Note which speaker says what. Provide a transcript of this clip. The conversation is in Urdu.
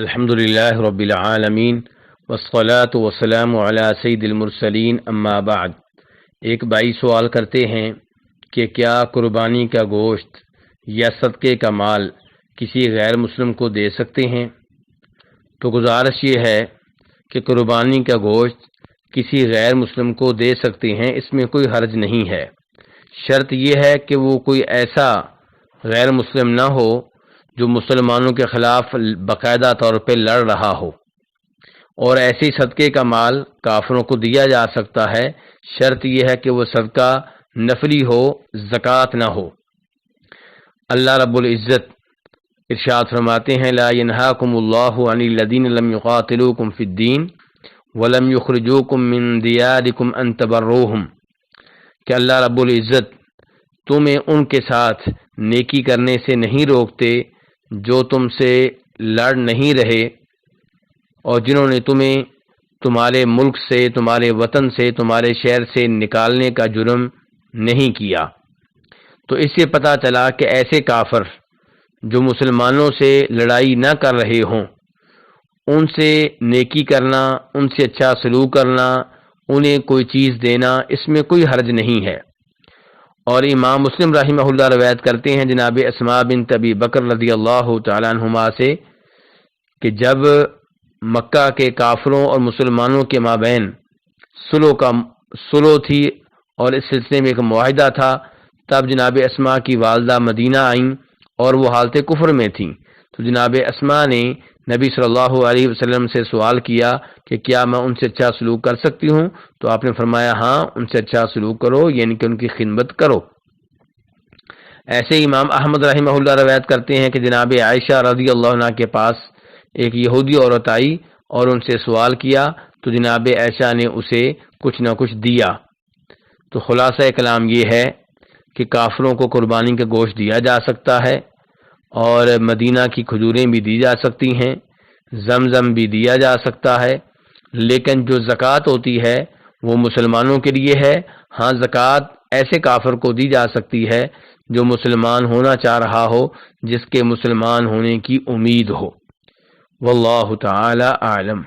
Speaker 1: الحمدللہ رب العالمین والصلاة والسلام علی سید المرسلین اما بعد۔ ایک بھائی سوال کرتے ہیں کہ کیا قربانی کا گوشت یا صدقے کا مال کسی غیر مسلم کو دے سکتے ہیں؟ تو گزارش یہ ہے کہ قربانی کا گوشت کسی غیر مسلم کو دے سکتے ہیں، اس میں کوئی حرج نہیں ہے۔ شرط یہ ہے کہ وہ کوئی ایسا غیر مسلم نہ ہو جو مسلمانوں کے خلاف باقاعدہ طور پہ لڑ رہا ہو، اور ایسے صدقے کا مال کافروں کو دیا جا سکتا ہے۔ شرط یہ ہے کہ وہ صدقہ نفلی ہو، زکوٰۃ نہ ہو۔ اللہ رب العزت ارشاد فرماتے ہیں لا ینہاکم اللہ عن الذین لم یقاتلوکم فی الدین ولم یخرجوکم من دیارکم ان تبروہم، کہ اللہ رب العزت تمہیں ان کے ساتھ نیکی کرنے سے نہیں روکتے جو تم سے لڑ نہیں رہے اور جنہوں نے تمہیں تمہارے ملک سے، تمہارے وطن سے، تمہارے شہر سے نکالنے کا جرم نہیں کیا۔ تو اس سے پتہ چلا کہ ایسے کافر جو مسلمانوں سے لڑائی نہ کر رہے ہوں، ان سے نیکی کرنا، ان سے اچھا سلوک کرنا، انہیں کوئی چیز دینا، اس میں کوئی حرج نہیں ہے۔ اور امام مسلم رحمہ اللہ روایت کرتے ہیں جناب اسماء بنت ابی بکر رضی اللہ تعالی عنہما سے کہ جب مکہ کے کافروں اور مسلمانوں کے مابین صلح تھی اور اس سلسلے میں ایک معاہدہ تھا، تب جناب اسماء کی والدہ مدینہ آئیں اور وہ حالت کفر میں تھیں۔ تو جناب اسماء نے نبی صلی اللہ علیہ وسلم سے سوال کیا کہ کیا میں ان سے اچھا سلوک کر سکتی ہوں؟ تو آپ نے فرمایا ہاں، ان سے اچھا سلوک کرو، یعنی کہ ان کی خدمت کرو۔ ایسے امام احمد رحمہ اللہ روایت کرتے ہیں کہ جناب عائشہ رضی اللہ عنہ کے پاس ایک یہودی عورت آئی اور ان سے سوال کیا تو جناب عائشہ نے اسے کچھ نہ کچھ دیا۔ تو خلاصہ کلام یہ ہے کہ کافروں کو قربانی کا گوشت دیا جا سکتا ہے، اور مدینہ کی کھجوریں بھی دی جا سکتی ہیں، زمزم بھی دیا جا سکتا ہے، لیکن جو زکوٰۃ ہوتی ہے وہ مسلمانوں کے لیے ہے۔ ہاں، زکوٰۃ ایسے کافر کو دی جا سکتی ہے جو مسلمان ہونا چاہ رہا ہو، جس کے مسلمان ہونے کی امید ہو۔ واللہ تعالی اعلم۔